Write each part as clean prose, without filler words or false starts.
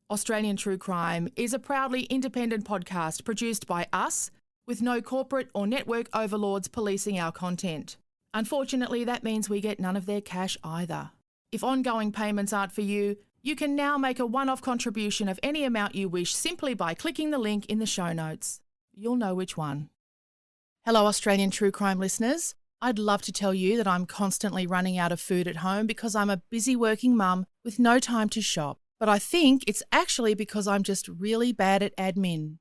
Australian True Crime is a proudly independent podcast produced by us, with no corporate or network overlords policing our content. Unfortunately, that means we get none of their cash either. If ongoing payments aren't for you, you can now make a one-off contribution of any amount you wish simply by clicking the link in the show notes. You'll know which one. Hello, Australian True Crime listeners. I'd love to tell you that I'm constantly running out of food at home because I'm a busy working mum with no time to shop. But I think it's actually because I'm just really bad at admin.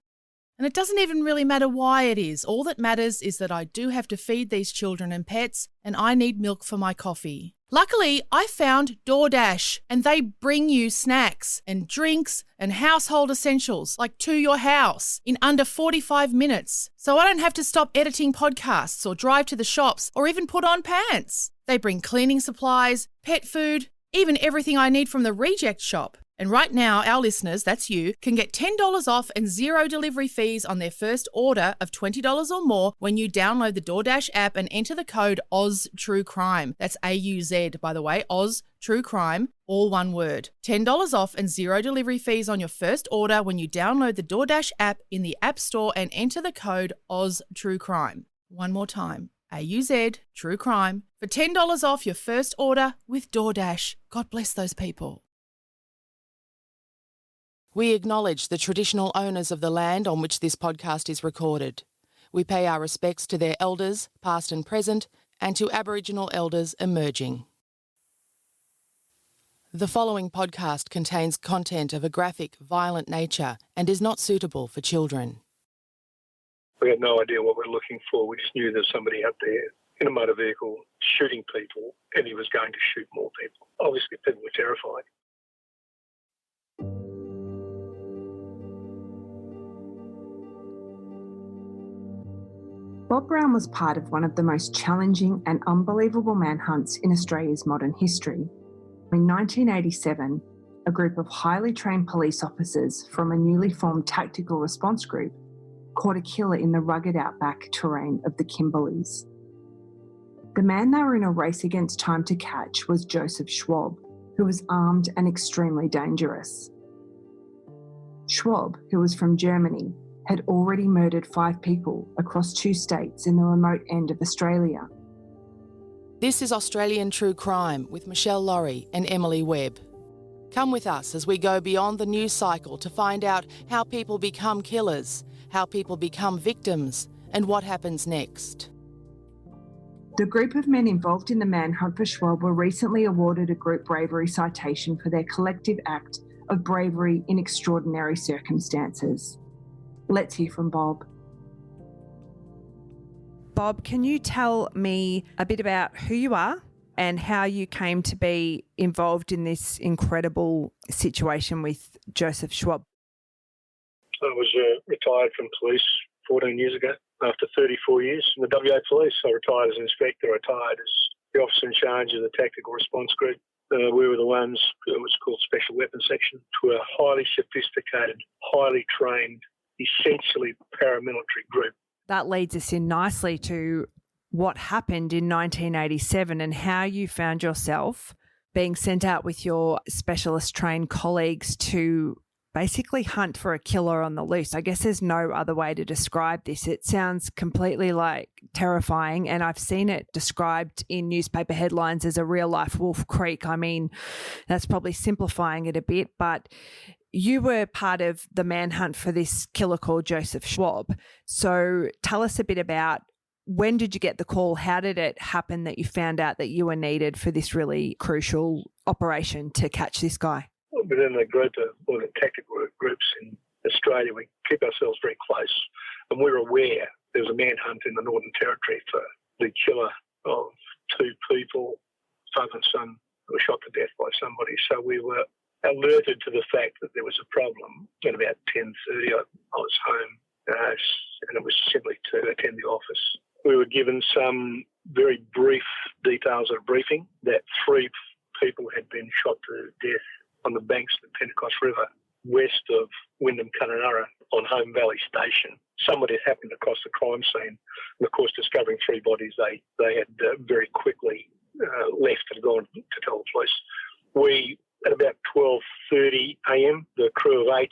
And it doesn't even really matter why it is. All that matters is that I do have to feed these children and pets, and I need milk for my coffee. Luckily, I found DoorDash, and they bring you snacks and drinks and household essentials, like to your house, in under 45 minutes. So I don't have to stop editing podcasts or drive to the shops or even put on pants. They bring cleaning supplies, pet food, even everything I need from the reject shop. And right now, our listeners, that's you, can get $10 off and zero delivery fees on their first order of $20 or more when you download the DoorDash app and enter the code OzTrueCrime. That's AUZ, by the way, OzTrueCrime, all one word. $10 off and zero delivery fees on your first order when you download the DoorDash app in the App Store and enter the code OzTrueCrime. One more time. AUZ, True Crime, for $10 off your first order with DoorDash. God bless those people. We acknowledge the traditional owners of the land on which this podcast is recorded. We pay our respects to their elders, past and present, and to Aboriginal elders emerging. The following podcast contains content of a graphic, violent nature and is not suitable for children. We had no idea what we were looking for. We just knew there was somebody out there in a motor vehicle shooting people, and he was going to shoot more people. Obviously, people were terrified. Bob Brown was part of one of the most challenging and unbelievable manhunts in Australia's modern history. In 1987, a group of highly trained police officers from a newly formed tactical response group caught a killer in the rugged outback terrain of the Kimberleys. The man they were in a race against time to catch was Joseph Schwab, who was armed and extremely dangerous. Schwab, who was from Germany, had already murdered 5 people across 2 states in the remote end of Australia. This is Australian True Crime with Michelle Laurie and Emily Webb. Come with us as we go beyond the news cycle to find out how people become killers, how people become victims, and what happens next. The group of men involved in the manhunt for Schwab were recently awarded a group bravery citation for their collective act of bravery in extraordinary circumstances. Let's hear from Bob. Bob, can you tell me a bit about who you are and how you came to be involved in this incredible situation with Joseph Schwab? I was retired from police 14 years ago. After 34 years in the WA Police, I retired as inspector, retired as the officer in charge of the tactical response group. We were the ones, it was called Special Weapons Section, to a highly sophisticated, highly trained, essentially paramilitary group. That leads us in nicely to what happened in 1987 and how you found yourself being sent out with your specialist trained colleagues to basically hunt for a killer on the loose. I guess there's no other way to describe this. It sounds completely like terrifying, and I've seen it described in newspaper headlines as a real life Wolf Creek. I mean, that's probably simplifying it a bit, but you were part of the manhunt for this killer called Joseph Schwab. So tell us a bit about, when did you get the call? How did it happen that you found out that you were needed for this really crucial operation to catch this guy? Within the group, or the tactical groups in Australia, we keep ourselves very close, and we're aware there was a manhunt in the Northern Territory for the killer of 2 people, father and son, who were shot to death by somebody. So we were alerted to the fact that there was a problem. At about 10:30, I was home, and it was simply to attend the office. We were given some very brief details of a briefing that 3 people had been shot to death on the banks of the Pentecost River, west of Wyndham Kununurra on Home Valley Station. Somebody had happened across the crime scene, and of course, discovering 3 bodies, they had very quickly left and gone to tell the police. We at about 12:30 a.m., the crew of 8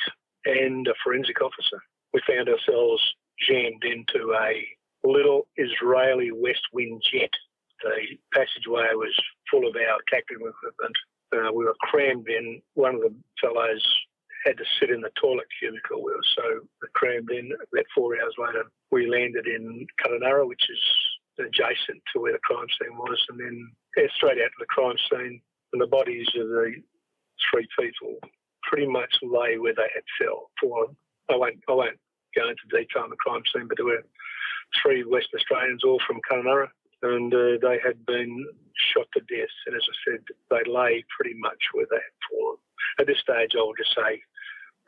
and a forensic officer, we found ourselves jammed into a little Israeli West Wind jet. The passageway was full of our tactical equipment. We were crammed in. One of the fellows had to sit in the toilet cubicle. We were so crammed in. About 4 hours later, we landed in Kununurra, which is adjacent to where the crime scene was, and then straight out to the crime scene. And the bodies of the 3 people pretty much lay where they had fell. I won't go into detail on the crime scene, but there were 3 Western Australians, all from Kununurra, and they had been shot to death. And as I said, they lay pretty much where they had fallen. At this stage, I will just say,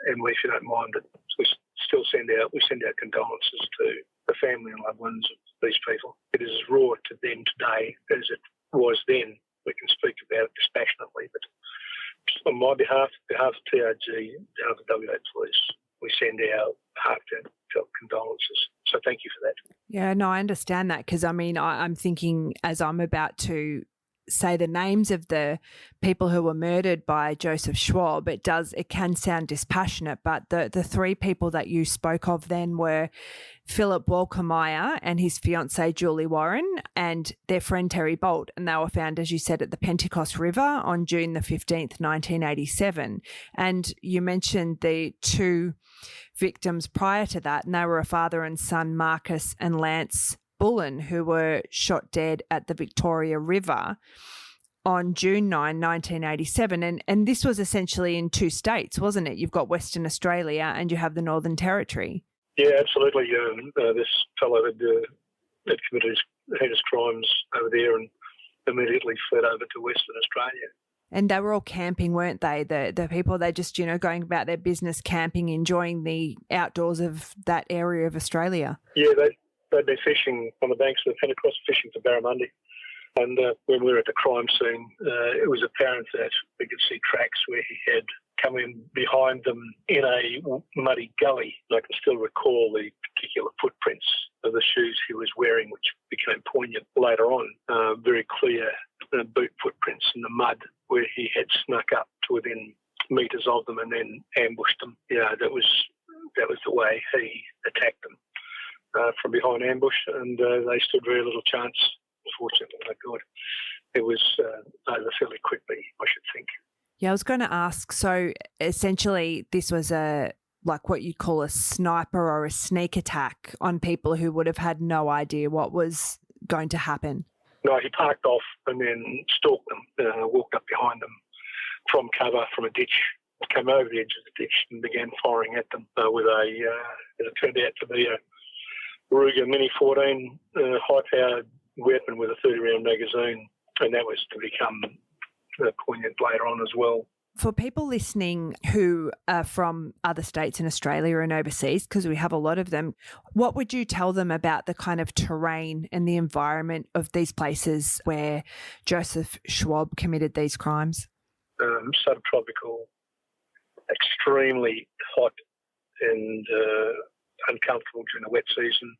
and if you don't mind, that we still send our condolences to the family and loved ones of these people. It is as raw to them today as it was then. We can speak about it dispassionately, but on my behalf of TRG, behalf of WA Police, we send our heartfelt condolences. So thank you for that. Yeah, no, I understand that, because I'm thinking, as I'm about to say the names of the people who were murdered by Joseph Schwab, it can sound dispassionate, but the 3 people that you spoke of then were Philip Walkermeyer and his fiancée Julie Warren and their friend Terry Bolt, and they were found, as you said, at the Pentecost River on June the 15th, 1987. And you mentioned the 2 victims prior to that, and they were a father and son, Marcus and Lance Bullon, who were shot dead at the Victoria River on June 9, 1987. And this was essentially in 2 states, wasn't it? You've got Western Australia and you have the Northern Territory. Yeah, absolutely. This fellow had committed his crimes over there and immediately fled over to Western Australia. And they were all camping, weren't they? The people, they just, going about their business, camping, enjoying the outdoors of that area of Australia. Yeah, they'd been fishing on the banks of the Pentecost, fishing for barramundi. And when we were at the crime scene, it was apparent that we could see tracks where he had come in behind them in a muddy gully. I can still recall the particular footprints of the shoes he was wearing, which became poignant later on. Very clear boot footprints in the mud where he had snuck up to within metres of them and then ambushed them. Yeah, that was the way he attacked them. From behind ambush, and they stood very little chance. Unfortunately, my God, it was over fairly quickly, I should think. Yeah, I was going to ask, so essentially this was like what you'd call a sniper or a sneak attack on people who would have had no idea what was going to happen. No, he parked off and then stalked them, walked up behind them from cover, from a ditch, came over the edge of the ditch and began firing at them with as it turned out to be a Ruger Mini 14 high-powered weapon with a 30-round magazine, and that was to become poignant later on as well. For people listening who are from other states in Australia and overseas, because we have a lot of them, what would you tell them about the kind of terrain and the environment of these places where Joseph Schwab committed these crimes? Subtropical, extremely hot and uncomfortable during the wet season.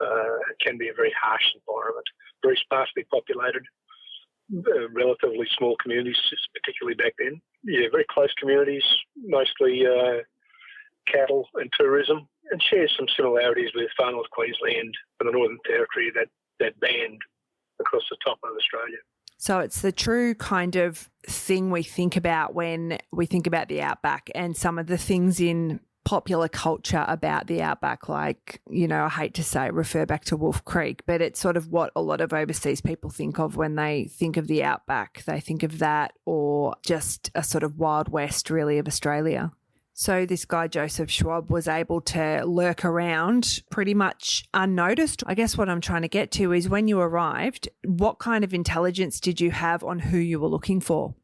It can be a very harsh environment, very sparsely populated, relatively small communities, particularly back then. Yeah, very close communities, mostly cattle and tourism, and shares some similarities with Far North Queensland and the Northern Territory, that band across the top of Australia. So it's the true kind of thing we think about when we think about the outback and some of the things in popular culture about the outback, like, I hate to say, refer back to Wolf Creek, but it's sort of what a lot of overseas people think of when they think of the outback. They think of that, or just a sort of Wild West, really, of Australia. So this guy, Joseph Schwab, was able to lurk around pretty much unnoticed. I guess what I'm trying to get to is, when you arrived, what kind of intelligence did you have on who you were looking for?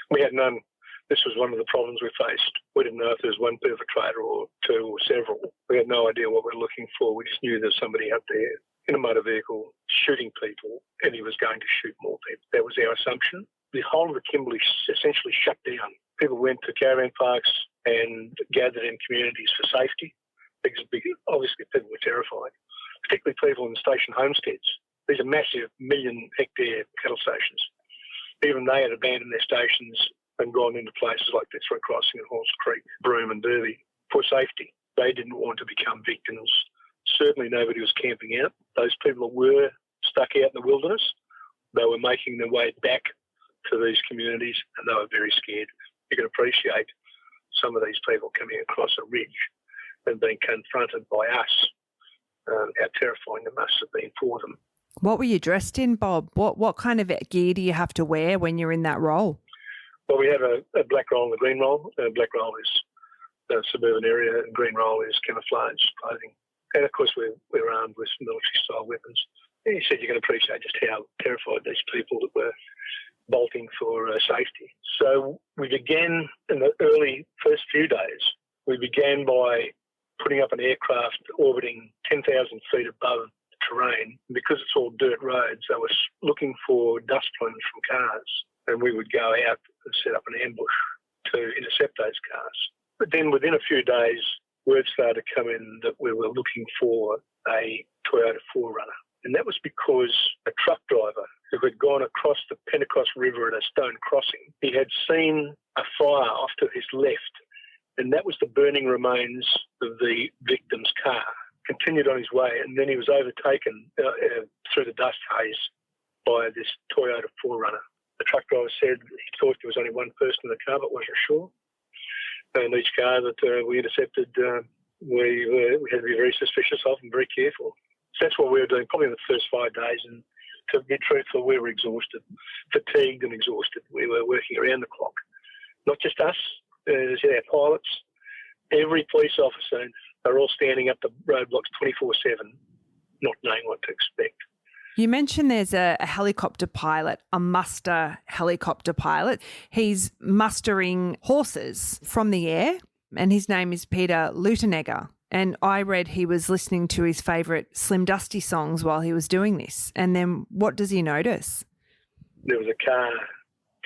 We had none. This was one of the problems we faced. We didn't know if there was one perpetrator or 2 or several. We had no idea what we were looking for. We just knew there was somebody up there in a motor vehicle shooting people, and he was going to shoot more people. That was our assumption. The whole of the Kimberley essentially shut down. People went to caravan parks and gathered in communities for safety, because obviously people were terrified, particularly people in station homesteads. These are massive 1 million hectare cattle stations. Even they had abandoned their stations and gone into places like Fitzroy Crossing and Halls Creek, Broome and Derby for safety. They didn't want to become victims. Certainly nobody was camping out. Those people that were stuck out in the wilderness, they were making their way back to these communities and they were very scared. You can appreciate some of these people coming across a ridge and being confronted by us, how terrifying it must have been for them. What were you dressed in, Bob? What kind of gear do you have to wear when you're in that role? Well, we have a black roll and a green roll. Black roll is the suburban area and green roll is camouflage clothing. And, of course, we're armed with military-style weapons. And you said you can appreciate just how terrified these people that were bolting for safety. So we began in the early first few days, we began by putting up an aircraft orbiting 10,000 feet above the terrain. And because it's all dirt roads, they were looking for dust plumes from cars. And we would go out and set up an ambush to intercept those cars. But then within a few days, word started to come in that we were looking for a Toyota 4Runner. And that was because a truck driver who had gone across the Pentecost River at a stone crossing, he had seen a fire off to his left, and that was the burning remains of the victim's car. Continued on his way, and then he was overtaken through the dust haze by this Toyota 4Runner. The truck driver said he thought there was only one person in the car, but wasn't sure. And each car that we intercepted, we had to be very suspicious of and very careful. So that's what we were doing probably in the first 5 days. And to be truthful, we were exhausted, fatigued and exhausted. We were working around the clock. Not just us, our pilots, every police officer are all standing up the roadblocks 24/7, not knowing what to expect. You mentioned there's a helicopter pilot, a muster helicopter pilot. He's mustering horses from the air, and his name is Peter Leutenegger. And I read he was listening to his favourite Slim Dusty songs while he was doing this. And then what does he notice? There was a car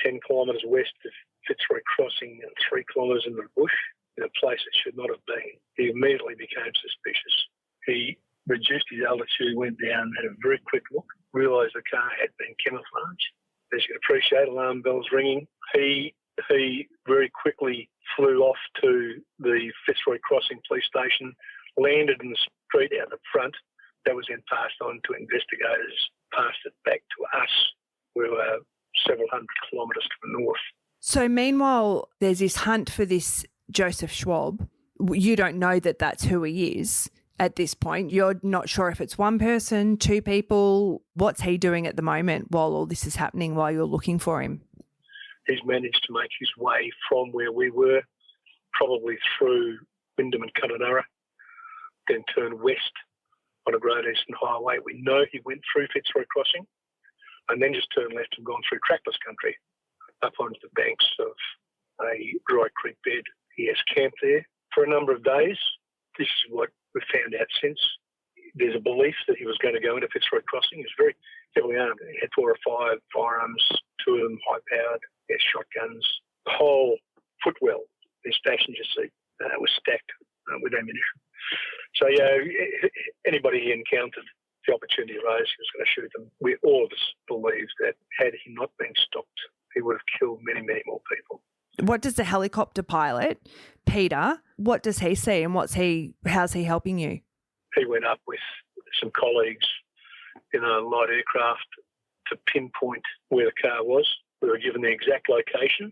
10 kilometres west of Fitzroy Crossing and 3 kilometres into the bush in a place it should not have been. He immediately became suspicious. He reduced his altitude, went down, had a very quick look, realised the car had been camouflaged. As you can appreciate, alarm bells ringing. He very quickly flew off to the Fitzroy Crossing police station, landed in the street out the front. That was then passed on to investigators, passed it back to us. We were several hundred kilometres to the north. So meanwhile, there's this hunt for this Joseph Schwab. You don't know that that's who he is at this point. You're not sure if it's one person, two people. What's he doing at the moment while all this is happening, while you're looking for him? He's managed to make his way from where we were, probably through Wyndham and Kununurra, then turn west on a Great Eastern Highway. We know he went through Fitzroy Crossing and then just turned left and gone through trackless country up onto the banks of a dry creek bed. He has camped there for a number of days. This is what we've found out since. There's a belief that he was going to go into Fitzroy Crossing. He was very heavily armed. He had 4 or 5 firearms, 2 of them high-powered. He had shotguns. The whole footwell, his passenger seat, was stacked with ammunition. So, anybody he encountered, the opportunity arose, he was going to shoot them. We all of us believed that had he not been stopped, he would have killed many, many more people. What does the helicopter pilot, Peter, what does he see and how's he helping you? He went up with some colleagues in a light aircraft to pinpoint where the car was. We were given the exact location.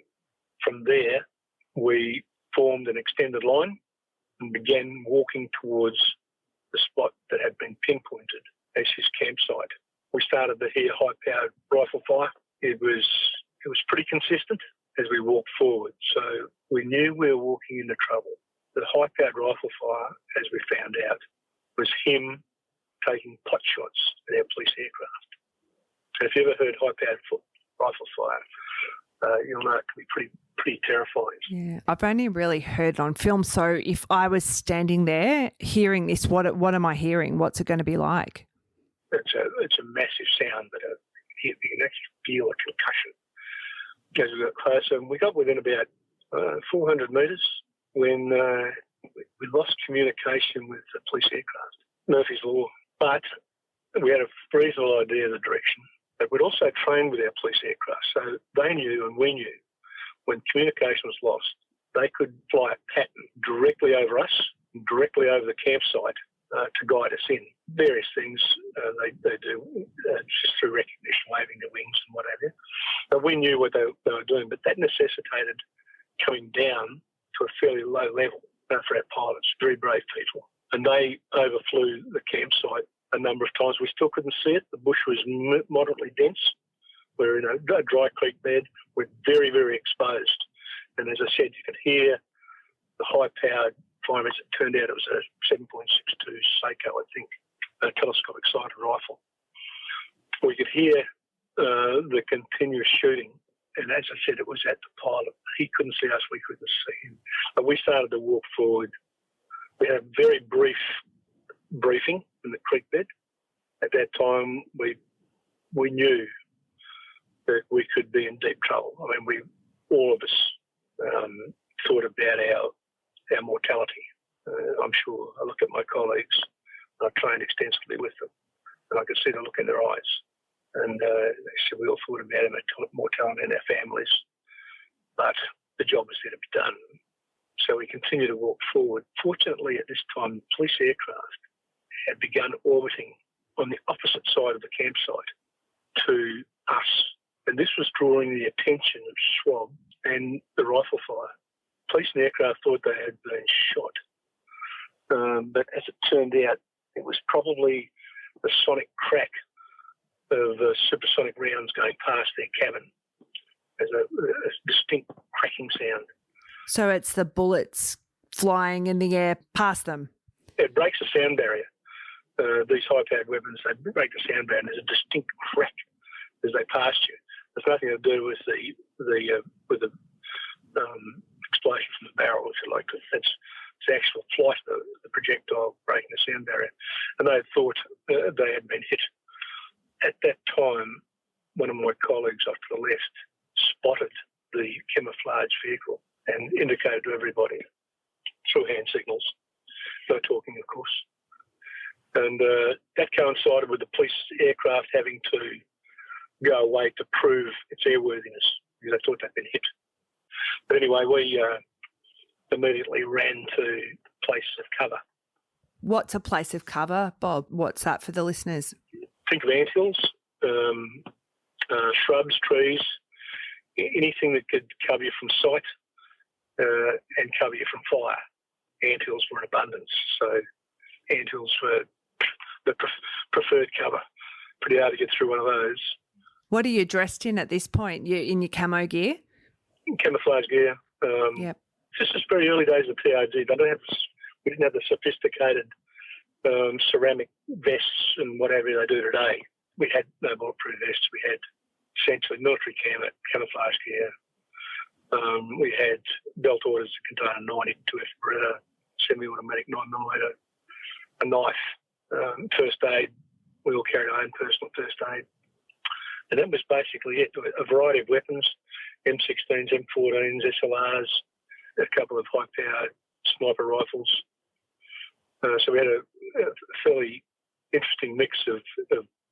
From there, we formed an extended line and began walking towards the spot that had been pinpointed as his campsite. We started to hear high-powered rifle fire. It was pretty consistent as we walked forward. So we knew we were walking into trouble. The high-powered rifle fire, as we found out, was him taking pot shots at our police aircraft. So if you ever heard high-powered rifle fire, you'll know it can be pretty terrifying. Yeah, I've only really heard it on film. So if I was standing there hearing this, what am I hearing? What's it going to be like? It's a massive sound, but you can actually feel a concussion. As we got closer, and we got within about 400 metres when we lost communication with the police aircraft. Murphy's Law. But we had a reasonable idea of the direction. But we'd also trained with our police aircraft, so they knew and we knew when communication was lost, they could fly a pattern directly over us, directly over the campsite to guide us in. Various things they do just through recognition, waving their wings and what have you. But we knew what they were doing, but that necessitated coming down to a fairly low level for our pilots, very brave people. And they overflew the campsite a number of times. We still couldn't see it. The bush was moderately dense. We're in a dry creek bed. We're very, very exposed. And as I said, you could hear the high-powered firearms. It turned out it was a 7.62 Seiko, I think, a telescopic sighted rifle. We could hear the continuous shooting. And as I said, it was at the pilot. He couldn't see us. We couldn't see him. But we started to walk forward. We had a very brief briefing in the creek bed. At that time, we knew that we could be in deep trouble. I mean, all of us thought about our mortality. I'm sure. I look at my colleagues. I trained extensively with them, and I could see the look in their eyes. And they said we all thought about our mortality and our families, but the job was there to be done. So we continued to walk forward. Fortunately, at this time, police aircraft had begun orbiting on the opposite side of the campsite to us. And this was drawing the attention of Schwab and the rifle fire. Police and aircraft thought they had been shot. But as it turned out, it was probably the sonic crack of supersonic rounds going past their cabin as a distinct cracking sound. So it's the bullets flying in the air past them? It breaks the sound barrier. These high-powered weapons, they break the sound barrier, and there's a distinct crack as they pass you. There's nothing to do with the explosion from the barrel, if you like. It's the actual flight of the projectile breaking the sound barrier. And they thought they had been hit. At that time, one of my colleagues off to the left spotted the camouflage vehicle and indicated to everybody through hand signals. No talking, of course. And that coincided with the police aircraft having to go away to prove its airworthiness because they thought they'd been hit. But anyway, we immediately ran to places of cover. What's a place of cover, Bob? What's that for the listeners? Think of anthills, shrubs, trees, anything that could cover you from sight and cover you from fire. Anthills were in abundance, so anthills were the preferred cover. Pretty hard to get through one of those. What are you dressed in at this point? You're in your camo gear? Camouflage gear. Yep. This is very early days of POG. We didn't have the sophisticated ceramic vests and whatever they do today. We had no bulletproof vests. We had essentially military camouflage gear. We had belt orders to contain a 92F Beretta, semi-automatic 9mm, a knife, first aid. We all carried our own personal first aid. And that was basically it. A variety of weapons, M16s, M14s, SLRs, a couple of high-powered sniper rifles. So we had a fairly interesting mix of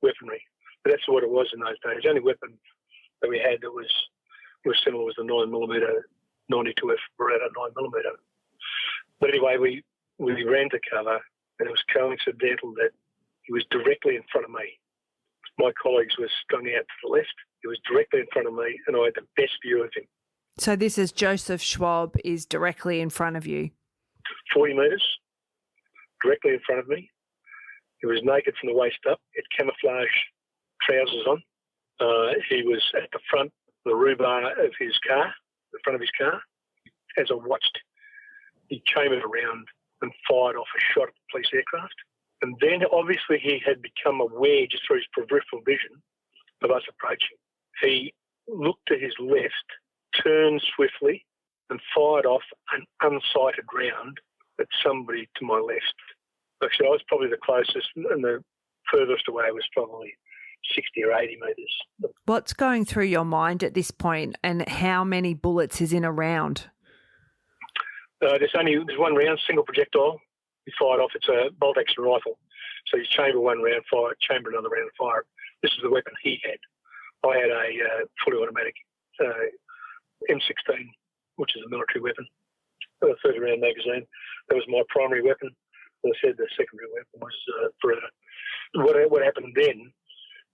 weaponry. But that's what it was in those days. The only weapon that we had that was similar was the 9mm, 92F Beretta 9mm. But anyway, we ran to cover, and it was coincidental that he was directly in front of me. My colleagues were strung out to the left. He was directly in front of me, and I had the best view of him. So this is Joseph Schwab is directly in front of you? 40 metres, directly in front of me. He was naked from the waist up. He had camouflage trousers on. He was at the front, the rhubar of his car, the front of his car. As I watched, he chambered around and fired off a shot at the police aircraft. And then obviously he had become aware just through his peripheral vision of us approaching. He looked to his left, turned swiftly and fired off an unsighted round at somebody to my left. Actually, I was probably the closest, and the furthest away was probably 60 or 80 metres. What's going through your mind at this point, and how many bullets is in a round? There's one round, single projectile. He fired off. It's a bolt-action rifle. So you chamber one round, fire it, chamber another round, fire it. This is the weapon he had. I had a fully automatic M16, which is a military weapon, a 30-round magazine. That was my primary weapon. As I said, the secondary weapon was Beretta. What happened then,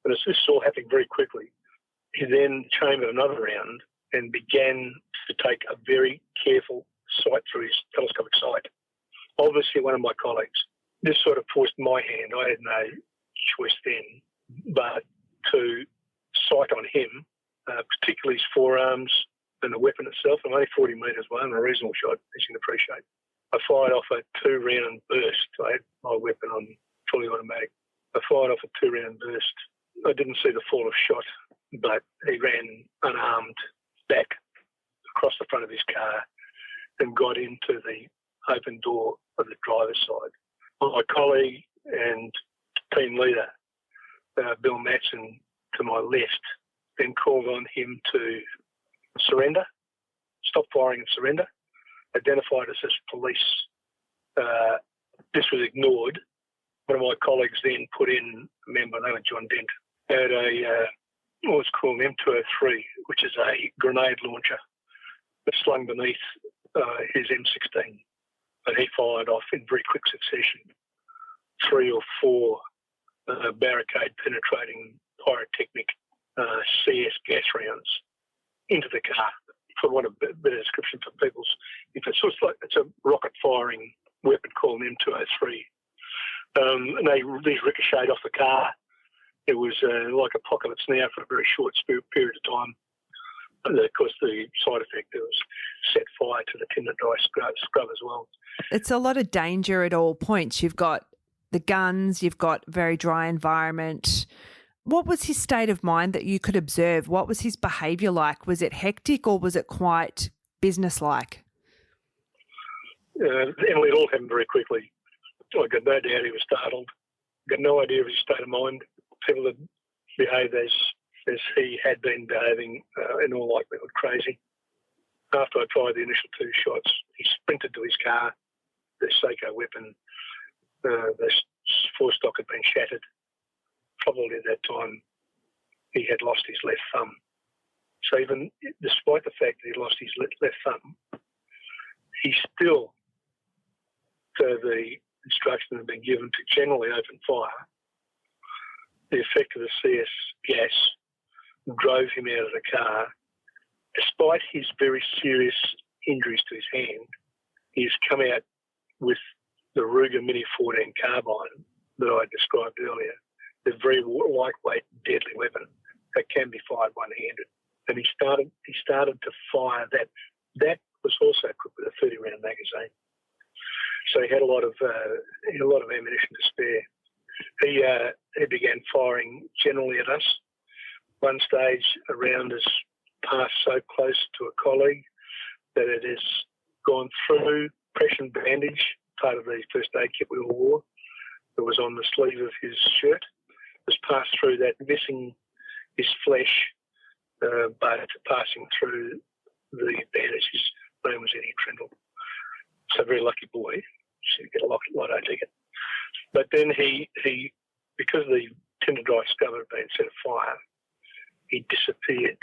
and this is all happening very quickly, he then chambered another round and began to take a very careful sight through his telescopic sight. Obviously, one of my colleagues, this sort of forced my hand. I had no choice then but to sight on him, particularly his forearms and the weapon itself. I'm only 40 metres away, and a reasonable shot, as you can appreciate. I fired off a 2-round burst. I had my weapon on fully automatic. I fired off a 2-round burst. I didn't see the fall of shot, but he ran unarmed back across the front of his car and got into the open door of the driver's side. My colleague and team leader, Bill Matson, to my left, then called on him to surrender, stop firing and surrender, identified us as police. This was ignored. One of my colleagues then put in a member, named John Dent, had what's called an M203, which is a grenade launcher that's slung beneath his M16. And he fired off in very quick succession 3 or 4 barricade penetrating pyrotechnic CS gas rounds into the car. For want of a better description for people's, it's a rocket firing weapon called an M203. And these ricocheted off the car. It was like apocalypse now for a very short period of time. And of course, the side effect was set fire to the tinder dry scrub as well. It's a lot of danger at all points. You've got the guns, you've got very dry environment. What was his state of mind that you could observe? What was his behaviour like? Was it hectic or was it quite businesslike? Emily, it all happened very quickly. I got no doubt he was startled. Got no idea of his state of mind. People that behaved as he had been behaving, in all likelihood, crazy. After I fired the initial 2 shots, he sprinted to his car. The Seiko weapon, the forestock had been shattered. Probably at that time, he had lost his left thumb. So even despite the fact that he lost his left thumb, he still, the instruction had been given to generally open fire. The effect of the CS gas drove him out of the car. Despite his very serious injuries to his hand, he's come out with the Ruger Mini 14 carbine that I described earlier. The very lightweight, deadly weapon that can be fired one-handed. And he started to fire that. That was also equipped with a 30-round magazine. So he had a lot of ammunition to spare. He began firing generally at us. One stage, a round has passed so close to a colleague that it has gone through impression bandage, part of the first aid kit we all wore. It was on the sleeve of his shirt. It was passed through that, missing his flesh, but passing through the bandage. His name was Eddie Trindle. So a very lucky boy. Should get a lotto ticket. But then he, because the tinder dry scrub had been set afire, he disappeared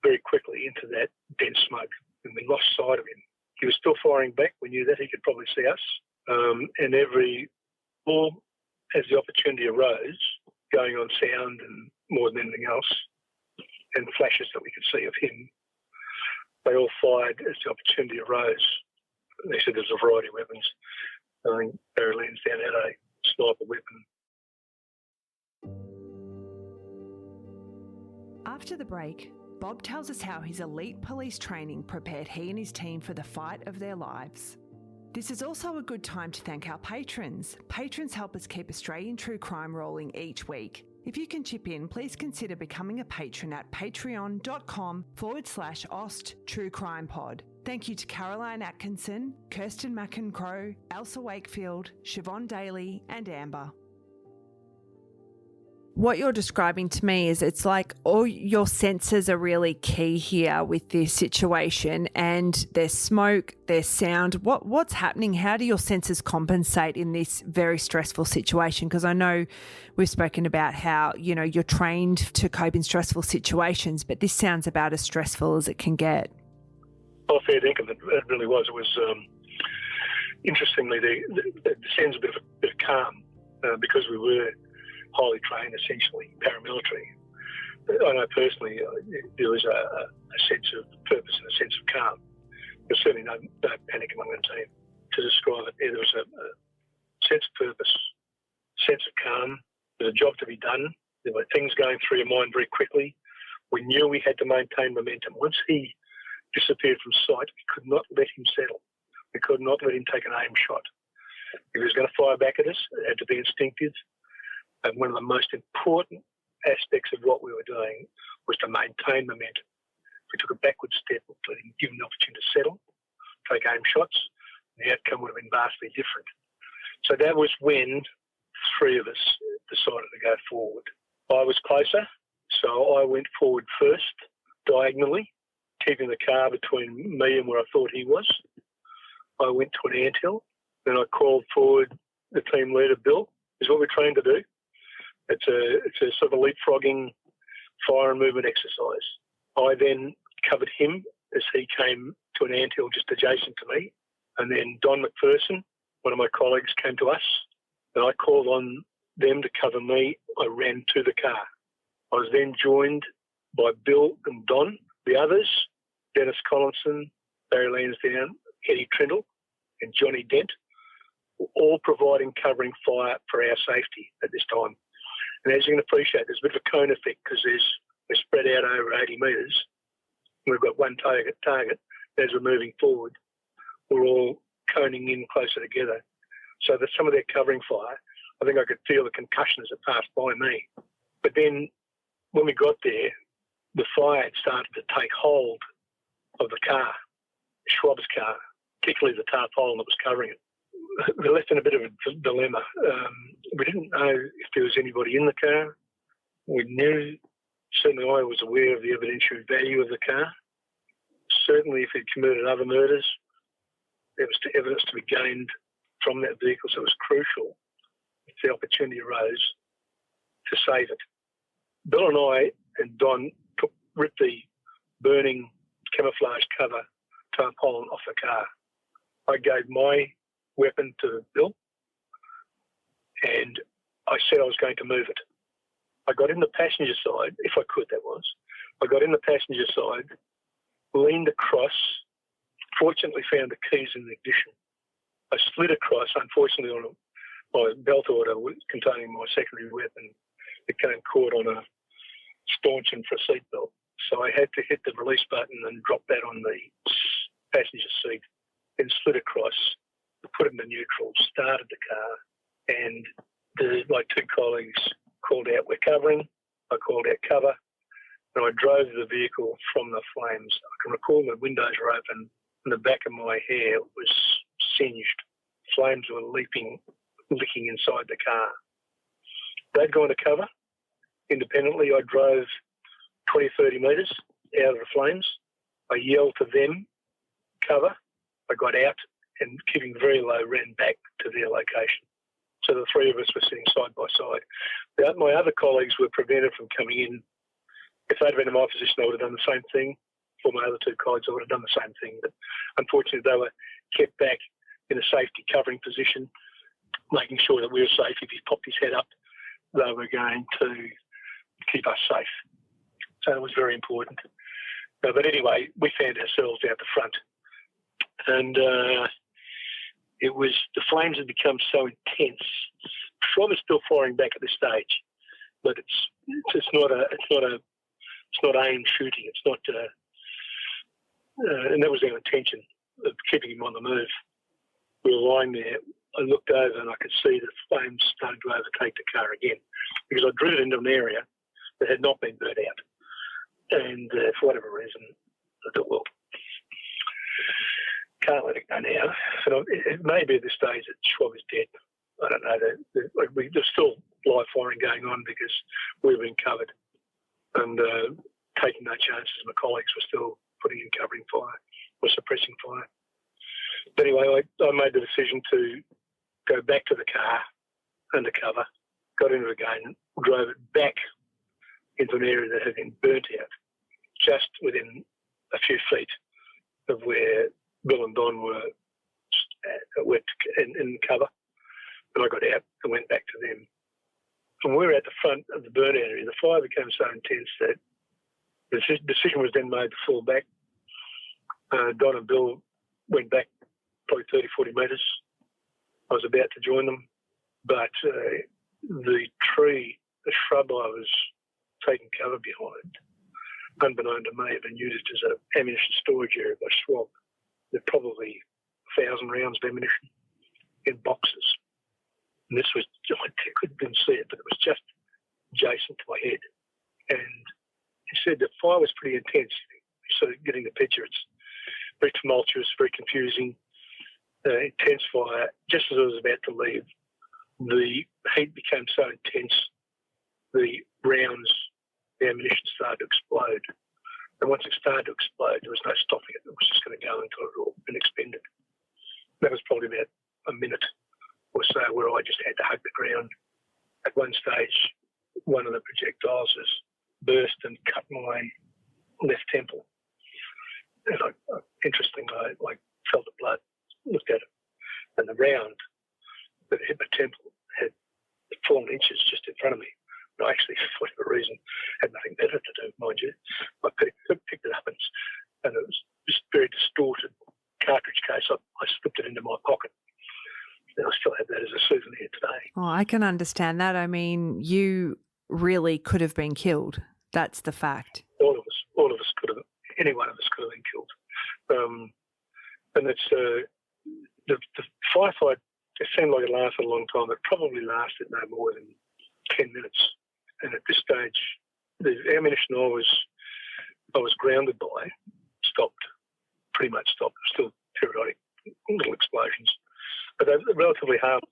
very quickly into that dense smoke, and we lost sight of him. He was still firing back. We knew that he could probably see us. And as the opportunity arose, going on sound and more than anything else, and flashes that we could see of him, they all fired as the opportunity arose. They said there's a variety of weapons. I think Barry Lansdowne had a sniper weapon. After the break, Bob tells us how his elite police training prepared he and his team for the fight of their lives. This is also a good time to thank our patrons. Patrons help us keep Australian true crime rolling each week. If you can chip in, please consider becoming a patron at patreon.com/Ost True Crime Pod. Thank you to Caroline Atkinson, Kirsten McEncrow, Elsa Wakefield, Siobhan Daly and Amber. What you're describing to me is it's like all your senses are really key here with this situation, and there's smoke, there's sound. What's happening? How do your senses compensate in this very stressful situation? Because I know we've spoken about how, you're trained to cope in stressful situations, but this sounds about as stressful as it can get. Oh, fair dinkum, it really was. It was, interestingly, it sends a bit of calm because we were highly trained, essentially, paramilitary. I know personally there was a sense of purpose and a sense of calm. There's certainly no panic among the team to describe it. There was a sense of purpose, sense of calm. There was a job to be done. There were things going through your mind very quickly. We knew we had to maintain momentum. Once he disappeared from sight, we could not let him settle. We could not let him take an aim shot. If he was going to fire back at us, it had to be instinctive. And one of the most important aspects of what we were doing was to maintain momentum. If we took a backward step, let him give him the opportunity to settle, take aim shots, the outcome would have been vastly different. So that was when three of us decided to go forward. I was closer, so I went forward first, diagonally, keeping the car between me and where I thought he was. I went to an anthill, then I called forward the team leader, Bill. Is what we're trained to do. It's a sort of leapfrogging fire and movement exercise. I then covered him as he came to an anthill just adjacent to me, and then Don McPherson, one of my colleagues, came to us, and I called on them to cover me. I ran to the car. I was then joined by Bill and Don. The others, Dennis Collinson, Barry Lansdowne, Eddie Trindle, and Johnny Dent, were all providing covering fire for our safety at this time. And as you can appreciate, there's a bit of a cone effect because we're spread out over 80 metres. We've got one target. As we're moving forward, we're all coning in closer together. So that some of their covering fire, I think I could feel the concussion as it passed by me. But then when we got there, the fire had started to take hold of the car, Schwab's car, particularly the tarpaulin that was covering it. We were left in a bit of a dilemma. We didn't know if there was anybody in the car. We knew, certainly I was aware of the evidentiary value of the car. Certainly if he'd committed other murders, there was evidence to be gained from that vehicle, so it was crucial if the opportunity arose to save it. Bill and I and Don ripped the burning camouflage cover tarpaulin off the car. I gave my weapon to Bill and I said I was going to move it. I got in the passenger side, if I could, that was. I got in the passenger side, leaned across, fortunately found the keys in the ignition. I slid across, unfortunately, on my belt order containing my secondary weapon. It came caught on a stanchion for a seatbelt. So I had to hit the release button and drop that on the passenger seat, then slid across, put it into neutral, started the car, and my two colleagues called out, "We're covering." I called out cover, and I drove the vehicle from the flames. I can recall the windows were open and the back of my hair was singed. Flames were licking inside the car. They'd gone to cover. Independently, I drove 20, 30 metres out of the flames. I yelled to them, cover. I got out and, keeping very low, ran back to their location. So the three of us were sitting side by side. My other colleagues were prevented from coming in. If they'd been in my position, I would have done the same thing. For my other two colleagues, I would have done the same thing. But unfortunately, they were kept back in a safety covering position, making sure that we were safe. If he popped his head up, they were going to keep us safe. So it was very important. But anyway, we found ourselves out the front. And the flames had become so intense. Schwab is still firing back at this stage, but it's not aim shooting. It's not, and that was our intention of keeping him on the move. We were lying there. I looked over and I could see the flames starting to overtake the car again because I drew it into an area that had not been burnt out. And for whatever reason, I thought, well, can't let it go now. And it may be at this stage that Schwab is dead. I don't know. There's still live firing going on because we were being covered and taking no chances. My colleagues were still putting in covering fire or suppressing fire. But anyway, I made the decision to go back to the car undercover, got into it again, drove it back into an area that had been burnt out, just within a few feet of where Bill and Don were in cover, and I got out and went back to them. And we were at the front of the burn area. The fire became so intense that the decision was then made to fall back. Don and Bill went back probably 30, 40 metres. I was about to join them, but the shrub I was taking cover behind, unbeknown to me, had been used as an ammunition storage area by Schwab. There were probably 1,000 rounds of ammunition in boxes. And this was, I couldn't see it, but it was just adjacent to my head. And he said the fire was pretty intense. So getting the picture, it's very tumultuous, very confusing, intense fire. Just as I was about to leave, the heat became so intense, the rounds, the ammunition started to explode. And once it started to explode, there was no stopping it. It was just going to go until it all been expended. That was probably about a minute or so where I just had to hug the ground. At one stage, one of the projectiles has burst and cut my left temple. And interestingly, I felt the blood, looked at it, and the round that hit my temple had fallen inches just in front of me. And I actually, for whatever reason, had nothing better to do, mind you. I picked it up and it was just very distorted cartridge case. I slipped it into my pocket. And I still have that as a souvenir today. Oh, I can understand that. I mean, you really could have been killed. That's the fact. All of us could have, any one of us could have been killed. And it's the firefight, it seemed like it lasted a long time. It probably lasted no more than 10 minutes. And at this stage, the ammunition I was grounded by stopped, pretty much stopped. Still periodic little explosions. But they're relatively harmless.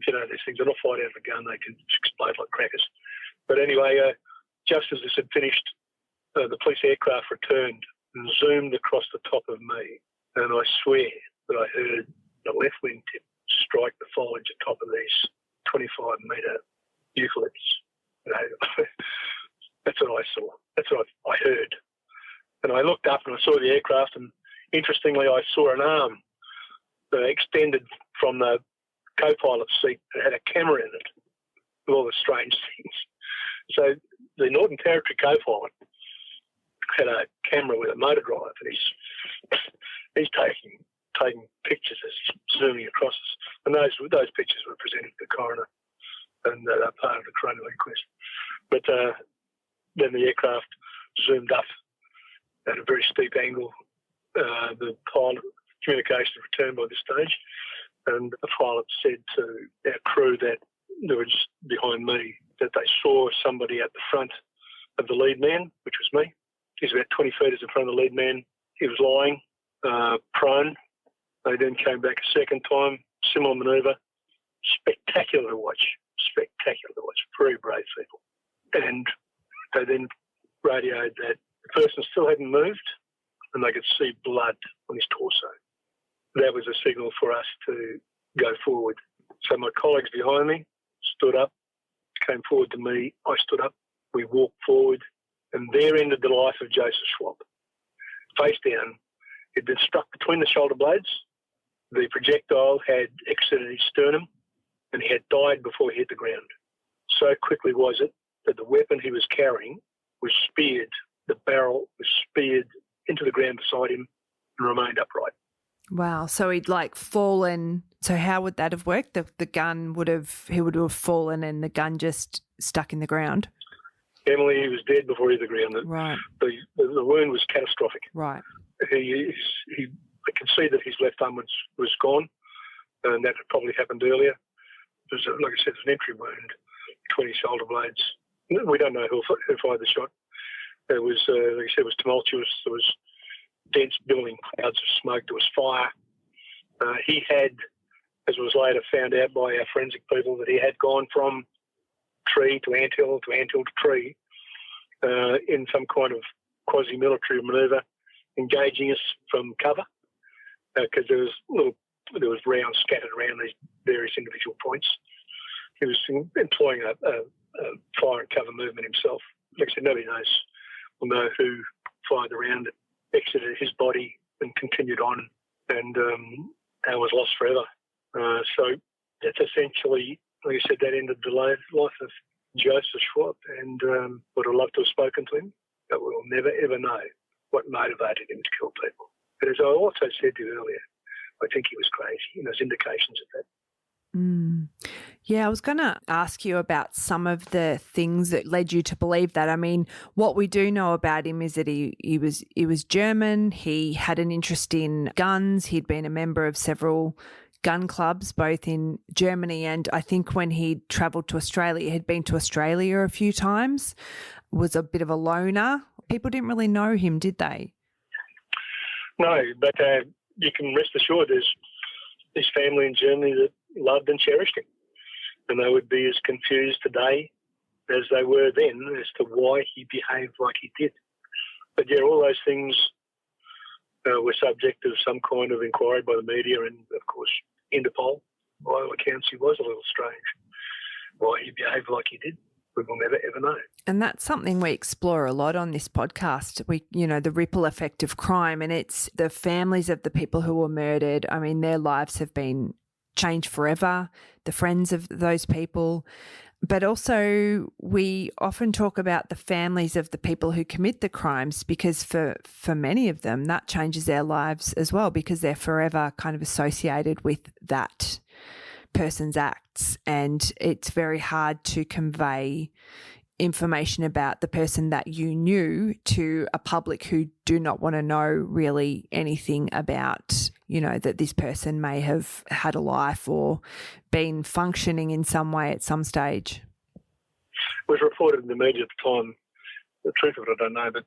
You know, these things are not fired out of a gun. They can explode like crackers. But anyway, just as this had finished, the police aircraft returned and zoomed across the top of me. And I swear that I heard the left wing tip strike the foliage atop of these 25-metre eucalypts. You know, that's what I saw. That's what I heard. And I looked up and I saw the aircraft, and interestingly, I saw an arm extended from the co-pilot's seat that had a camera in it with all the strange things. So the Northern Territory co-pilot had a camera with a motor drive, and he's taking pictures as he's zooming across us. And those pictures were presented to the coroner, and they're part of the coronial inquest. But then the aircraft zoomed up at a very steep angle. The pilot communication returned by this stage, and the pilot said to our crew that they were just behind me, that they saw somebody at the front of the lead man, which was me. He's about 20 feet in front of the lead man. He was lying, prone. They then came back a second time, similar manoeuvre. Spectacular to watch. Very brave people. And they then radioed that the person still hadn't moved, and they could see blood on his torso. That was a signal for us to go forward. So my colleagues behind me stood up, came forward to me. I stood up. We walked forward, and there ended the life of Joseph Schwab. Face down, he'd been struck between the shoulder blades. The projectile had exited his sternum, and he had died before he hit the ground. So quickly was it that the weapon he was carrying was speared. The barrel was speared into the ground beside him and remained upright. Wow. So he'd fallen. So how would that have worked? The gun he would have fallen and the gun just stuck in the ground? Emily, he was dead before he hit the ground. Right. The wound was catastrophic. Right. I can see that his left arm was gone, and that had probably happened earlier. It was, like I said, it was an entry wound between his shoulder blades. We don't know who fired the shot. It was, like I said, it was tumultuous. There was dense billowing clouds of smoke. There was fire. He had, as was later found out by our forensic people, that he had gone from tree to anthill to tree in some kind of quasi-military manoeuvre, engaging us from cover, because there was rounds scattered around these various individual points. He was employing a fire and cover movement himself. Like I said, nobody will know who fired the round that exited his body forever. So that's essentially, like I said, that ended the life of Joseph Schwab, and would have loved to have spoken to him, but we'll never ever know what motivated him to kill people. But as I also said to you earlier, I think he was crazy, and there's indications of that. Yeah, I was going to ask you about some of the things that led you to believe that. I mean, what we do know about him is that he was German. He had an interest in guns. He'd been a member of several gun clubs, both in Germany and I think when he travelled to Australia, he'd been to Australia a few times, was a bit of a loner. People didn't really know him, did they? No, but you can rest assured there's his family in Germany that loved and cherished him. And they would be as confused today as they were then as to why he behaved like he did. But yeah, all those things were subject of some kind of inquiry by the media and, of course, Interpol. By all accounts, he was a little strange. Why he behaved like he did, we will never, ever know. And that's something we explore a lot on this podcast. The ripple effect of crime, and it's the families of the people who were murdered. I mean, their lives have been changed forever, the friends of those people. But also we often talk about the families of the people who commit the crimes because for many of them that changes their lives as well because they're forever kind of associated with that person's acts, and it's very hard to convey information about the person that you knew to a public who do not want to know really anything about, that this person may have had a life or been functioning in some way at some stage. It was reported in the media at the time. The truth of it, I don't know, but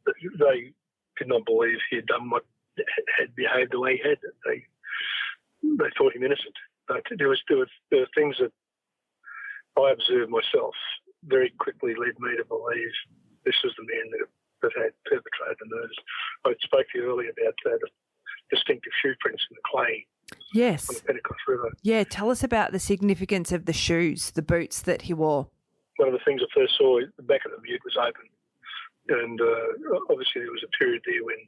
they did not believe he had done what had behaved the way he had. They thought him innocent. But there were things that I observed myself very quickly led me to believe this was the man that had perpetrated the murders. I spoke to you earlier about the distinctive shoe prints in the clay. Yes. On the Pentecost River. Yeah, tell us about the significance of the shoes, the boots that he wore. One of the things I first saw, the back of the mute was open. And obviously there was a period there when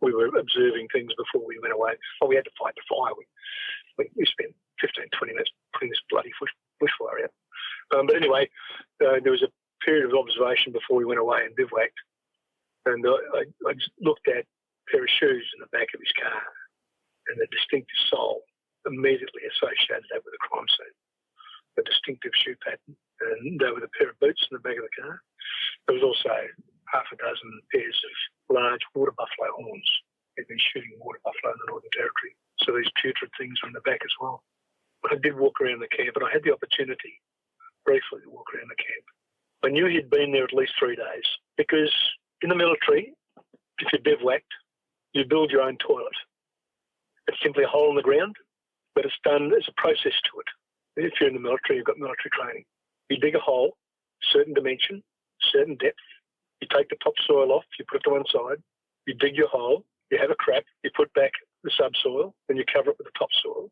we were observing things before we went away. We had to fight the fire. We spent 15, 20 minutes putting this bloody bushfire out. But anyway, there was a period of observation before we went away and bivouacked. And I just looked at a pair of shoes in the back of his car and the distinctive sole immediately associated that with the crime scene. A distinctive shoe pattern. And there were a pair of boots in the back of the car. There was also half a dozen pairs of large water buffalo horns. They'd been shooting water buffalo in the Northern Territory. So these putrid things were in the back as well. I did walk around the camp, and I had the opportunity briefly to walk around the camp. I knew he'd been there at least 3 days because in the military, if you bivouacked, you build your own toilet. It's simply a hole in the ground, but it's done as a process to it. If you're in the military, you've got military training. You dig a hole, certain dimension, certain depth. You take the topsoil off, you put it to one side. You dig your hole, you have a crap, you put back the subsoil, and you cover it with the topsoil.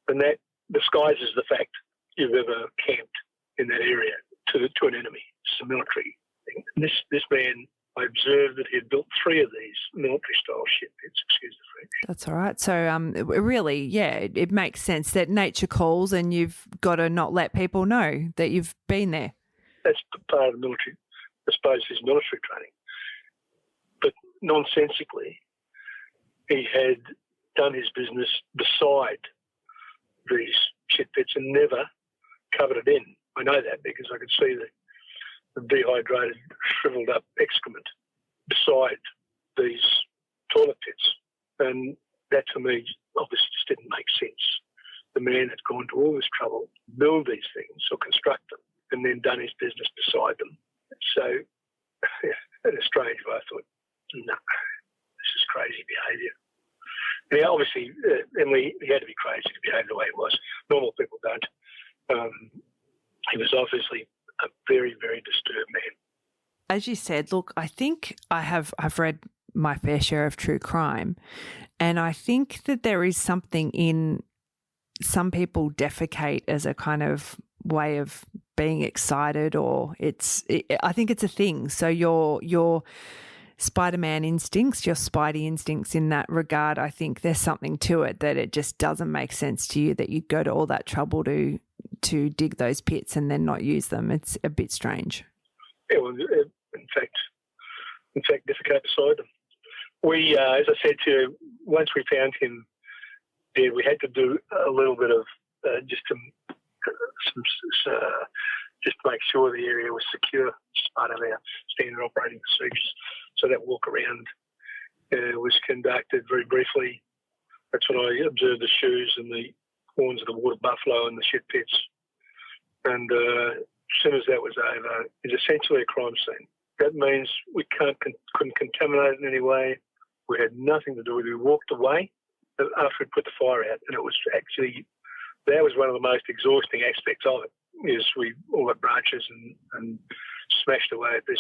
And that disguises the fact you've ever camped in that area to an enemy. It's a military thing. And this man, I observed that he had built 3 of these military-style shit pits, excuse the French. That's all right. So really, yeah, it makes sense that nature calls and you've got to not let people know that you've been there. That's part of the military, I suppose, his military training. But nonsensically, he had done his business beside these shit pits and never covered it in. I know that because I could see the dehydrated, shriveled up excrement beside these toilet pits. And that to me obviously just didn't make sense. The man had gone to all this trouble to build these things or construct them and then done his business beside them. So in a strange way I thought, no, this is crazy behaviour. Now obviously Emily, he had to be crazy to behave the way he was. Normal people don't. He was obviously a very, very disturbed man. As you said, look, I think I've read my fair share of true crime, and I think that there is something in some people defecate as a kind of way of being excited, or I think it's a thing. So you're Spider-Man instincts, your Spidey instincts in that regard. I think there's something to it that it just doesn't make sense to you that you go to all that trouble to dig those pits and then not use them. It's a bit strange. Yeah, well, in fact, defecate beside them. We, as I said to you, once we found him dead, we had to do a little bit of just to make sure the area was secure as part of our standard operating procedures. So that walk around was conducted very briefly. That's when I observed the shoes and the horns of the water buffalo and the shit pits. And as soon as that was over, it's essentially a crime scene. That means we couldn't contaminate it in any way. We had nothing to do with it. We walked away after we put the fire out, and it was actually, that was one of the most exhausting aspects of it, is we all got branches and smashed away at the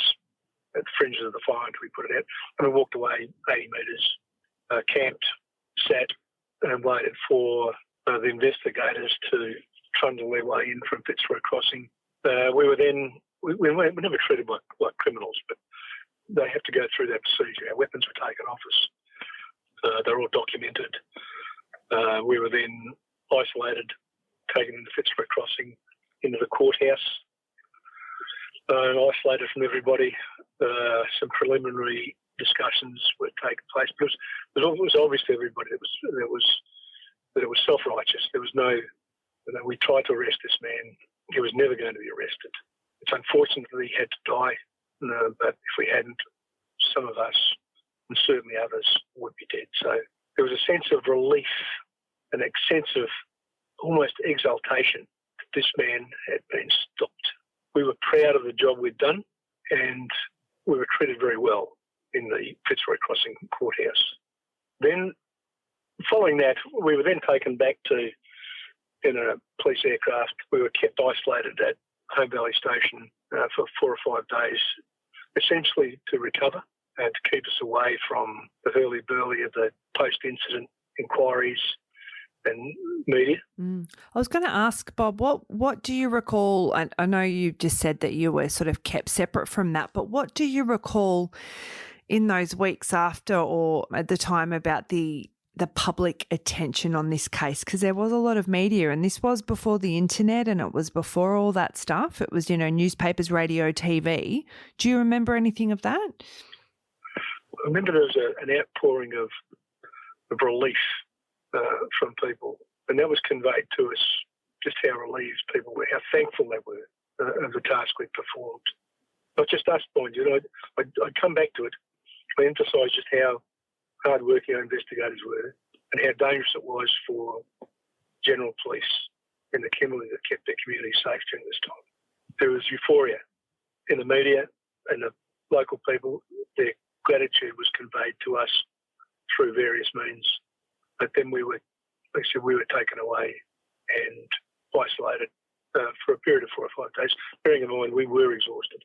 fringes of the fire until we put it out. And we walked away 80 metres, camped, sat, and waited for the investigators to trundle their way in from Fitzroy Crossing. We were never treated like criminals, but they have to go through that procedure. Our weapons were taken off us. They're all documented. We were then isolated, taken into Fitzroy Crossing, into the courthouse, and isolated from everybody. Some preliminary discussions were taking place. But it was obvious to everybody that it was self-righteous. There was no, we tried to arrest this man. He was never going to be arrested. It's unfortunate that he had to die, but if we hadn't, some of us, and certainly others, would be dead. So there was a sense of relief and a sense of almost exaltation that this man had been stopped. We were proud of the job we'd done, and we were treated very well in the Fitzroy Crossing courthouse. Then, following that, we were then taken back in a police aircraft. We were kept isolated at Home Valley Station for 4 or 5 days, essentially to recover and to keep us away from the hurly-burly of the post-incident inquiries and media. I was going to ask, Bob, what do you recall? I know you just said that you were sort of kept separate from that, but what do you recall in those weeks after or at the time about the public attention on this case? Because there was a lot of media, and this was before the internet and it was before all that stuff. It was, newspapers, radio, TV. Do you remember anything of that? I remember there was an outpouring of relief from people, and that was conveyed to us, just how relieved people were, how thankful they were of the task we performed. Not just us, mind you. I'd come back to it. I emphasise just how hard-working our investigators were and how dangerous it was for general police in the Kimberley that kept their community safe during this time. There was euphoria in the media and the local people. Their gratitude was conveyed to us through various means. But then we were taken away and isolated for a period of 4 or 5 days. Bearing in mind, we were exhausted.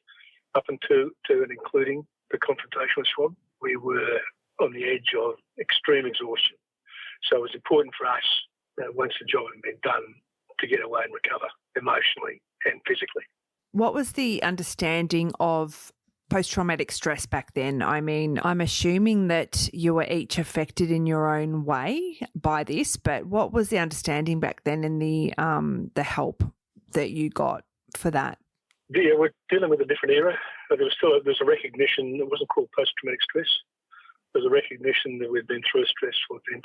Up until and including the confrontation with Schwab, we were on the edge of extreme exhaustion. So it was important for us, once the job had been done, to get away and recover emotionally and physically. What was the understanding of post-traumatic stress back then? I mean, I'm assuming that you were each affected in your own way by this, but what was the understanding back then in the help that you got for that? Yeah, we're dealing with a different era. There's a recognition. It wasn't called post-traumatic stress. There's a recognition that we'd been through a stressful event,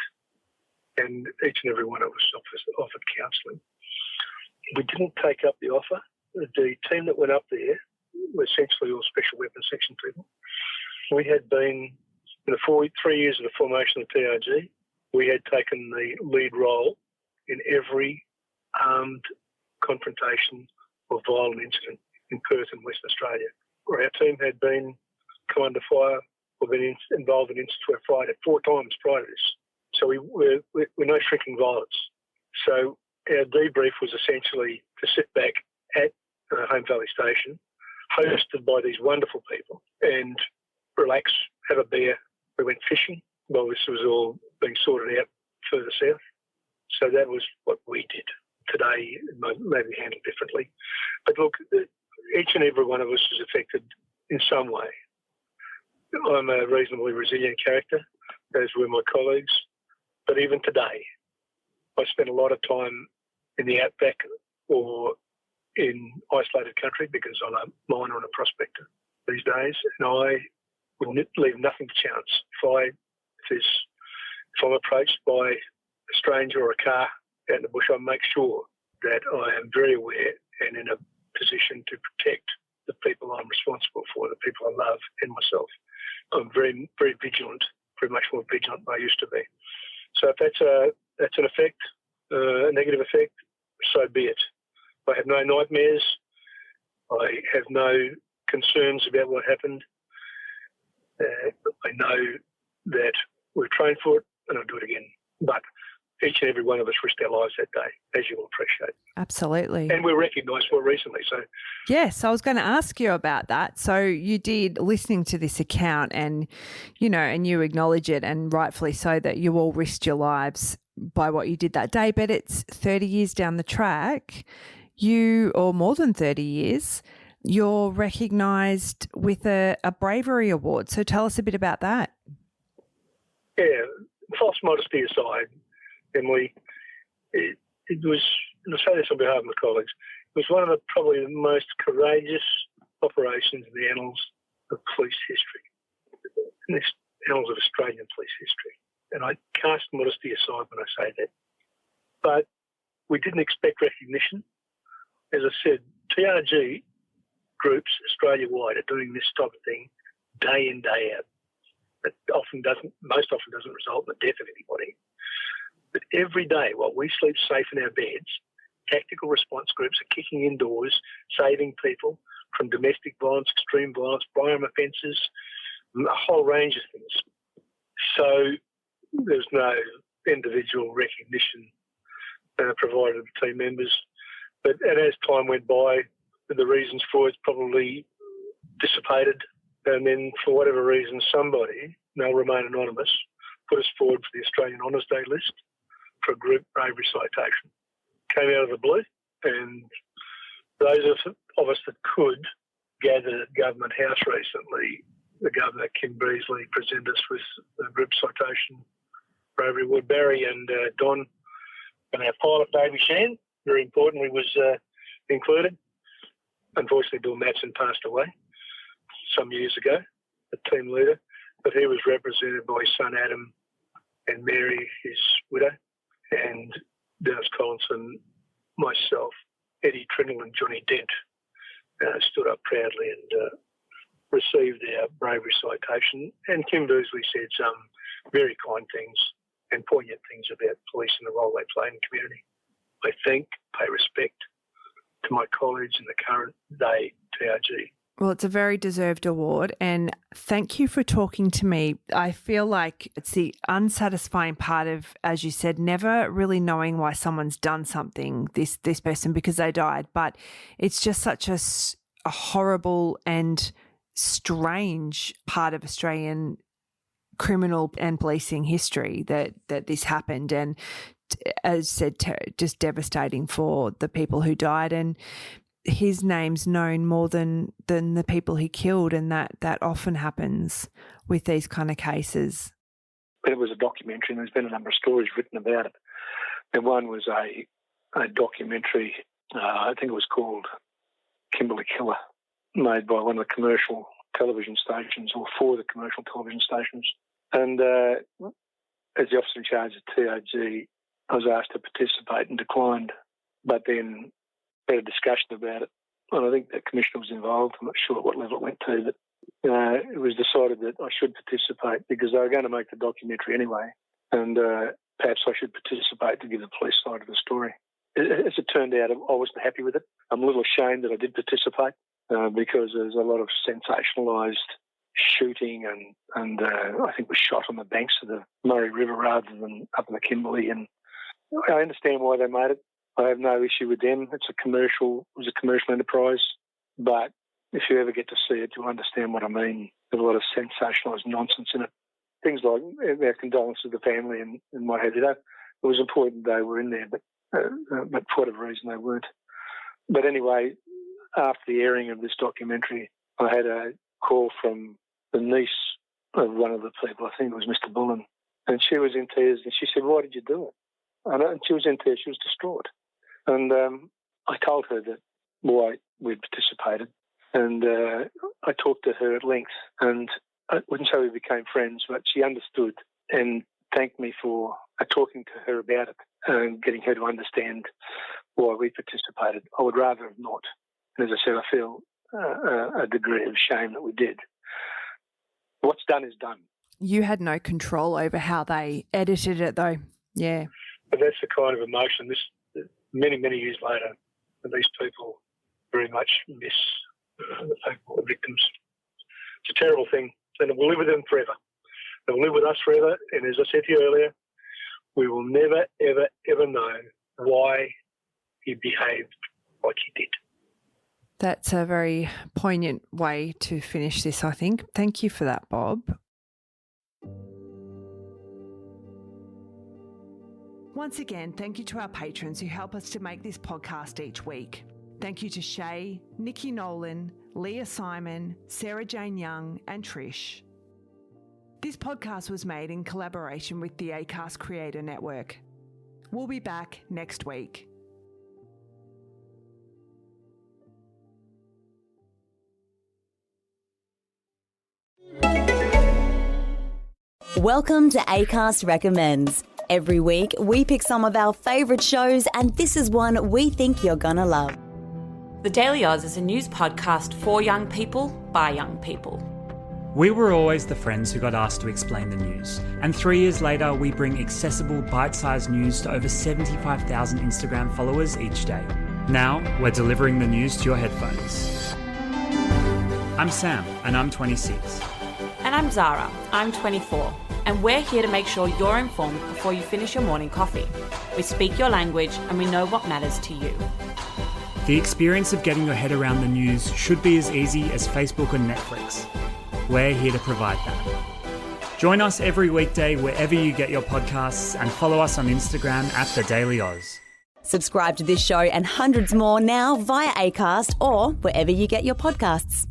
and each and every one of us offered counselling. We didn't take up the offer. The team that went up there were essentially all special weapons section people. We had been, in the 3 years of the formation of the TRG, we had taken the lead role in every armed confrontation or violent incident in Perth and Western Australia, where our team had been come under fire or been involved in incidents where fired at 4 times prior to this. So we're no shrinking violence. So our debrief was essentially to sit back at Home Valley Station, hosted by these wonderful people, and relax, have a beer. We went fishing while this was all being sorted out further south. So that was what we did. Today, it may be handled differently. But look, each and every one of us was affected in some way. I'm a reasonably resilient character, as were my colleagues. But even today, I spend a lot of time in the outback or in isolated country because I'm a miner and a prospector these days, and I would leave nothing to chance. If I'm approached by a stranger or a car out in the bush, I make sure that I am very aware and in a position to protect the people I'm responsible for, the people I love, and myself. I'm very, very vigilant, very much more vigilant than I used to be. So if that's an effect, a negative effect, so be it. I have no nightmares. I have no concerns about what happened. I know that we've trained for it, and I'll do it again. But each and every one of us risked our lives that day, as you will appreciate. Absolutely. And we're recognised for it recently. So yes, I was going to ask you about that. So you did, listening to this account, and you acknowledge it, and rightfully so, that you all risked your lives by what you did that day. But it's 30 years down the track, or more than 30 years, you're recognised with a Bravery Award. So tell us a bit about that. Yeah, false modesty aside, Emily, it was, and I say this on behalf of my colleagues, it was one of probably the most courageous operations in the annals of police history, in the annals of Australian police history. And I cast modesty aside when I say that. But we didn't expect recognition. As I said, TRG groups Australia-wide are doing this type of thing day in, day out. It most often doesn't result in the death of anybody. But every day, while we sleep safe in our beds, tactical response groups are kicking indoors, saving people from domestic violence, extreme violence, firearm offences, a whole range of things. So there's no individual recognition provided to team members. And as time went by, the reasons for it's probably dissipated. And then for whatever reason, somebody, they'll remain anonymous, put us forward for the Australian Honours Day list for a group bravery citation. Came out of the blue, and those of us that could gathered at Government House recently. The Governor, Kimberley, presented us with the group citation, Bravery Award. Barry and Don, and our pilot, Davey Shan, very importantly, was included. Unfortunately, Bill Matson passed away some years ago, the team leader, but he was represented by his son Adam and Mary, his widow, and Dennis Collinson, myself, Eddie Trindle and Johnny Dent stood up proudly and received our bravery citation. And Kim Beazley said some very kind things and poignant things about police and the role they play in the community. I pay respect to my colleagues in the current day TRG. Well, it's a very deserved award, and thank you for talking to me. I feel like it's the unsatisfying part of, as you said, never really knowing why someone's done something, this person, because they died. But it's just such a horrible and strange part of Australian criminal and policing history that this happened, and as said, just devastating for the people who died. And his name's known more than the people he killed, and that often happens with these kind of cases. It was a documentary, and there's been a number of stories written about it. And one was a documentary, I think it was called Kimberley Killer, made by one of the commercial television stations, or for the commercial television stations. And as the officer in charge of TRG, I was asked to participate and declined, but then had a discussion about it, and I think the commissioner was involved. I'm not sure at what level it went to, but it was decided that I should participate because they were going to make the documentary anyway, and perhaps I should participate to give the police side of the story. As it turned out, I wasn't happy with it. I'm a little ashamed that I did participate because there's a lot of sensationalised shooting, and I think was shot on the banks of the Murray River rather than up in the Kimberley, and I understand why they made it. I have no issue with them. It was a commercial enterprise. But if you ever get to see it, you'll understand what I mean. There's a lot of sensationalised nonsense in it. Things like our condolences to the family and what have you. It was important they were in there, but for whatever reason they weren't. But anyway, after the airing of this documentary, I had a call from the niece of one of the people. I think it was Mr. Bullon. And she was in tears, and she said, "Why did you do it?" And she was in tears. She was distraught. And I told her that why we'd participated. And I talked to her at length. And I wouldn't say we became friends, but she understood and thanked me for talking to her about it and getting her to understand why we participated. I would rather have not. And as I said, I feel a degree of shame that we did. What's done is done. You had no control over how they edited it, though. Yeah. But that's the kind of emotion. This many, many years later, these people very much miss the people, the victims. It's a terrible thing, and it will live with them forever. It will live with us forever. And as I said to you earlier, we will never, ever, ever know why he behaved like he did. That's a very poignant way to finish this, I think. Thank you for that, Bob. Once again, thank you to our patrons who help us to make this podcast each week. Thank you to Shay, Nikki Nolan, Leah Simon, Sarah Jane Young and Trish. This podcast was made in collaboration with the Acast Creator Network. We'll be back next week. Welcome to Acast Recommends. Every week, we pick some of our favourite shows, and this is one we think you're gonna love. The Daily Oz is a news podcast for young people, by young people. We were always the friends who got asked to explain the news, and 3 years later, we bring accessible, bite-sized news to over 75,000 Instagram followers each day. Now, we're delivering the news to your headphones. I'm Sam, and I'm 26. And I'm Zara, I'm 24. And we're here to make sure you're informed before you finish your morning coffee. We speak your language and we know what matters to you. The experience of getting your head around the news should be as easy as Facebook and Netflix. We're here to provide that. Join us every weekday wherever you get your podcasts and follow us on Instagram at The Daily Oz. Subscribe to this show and hundreds more now via Acast or wherever you get your podcasts.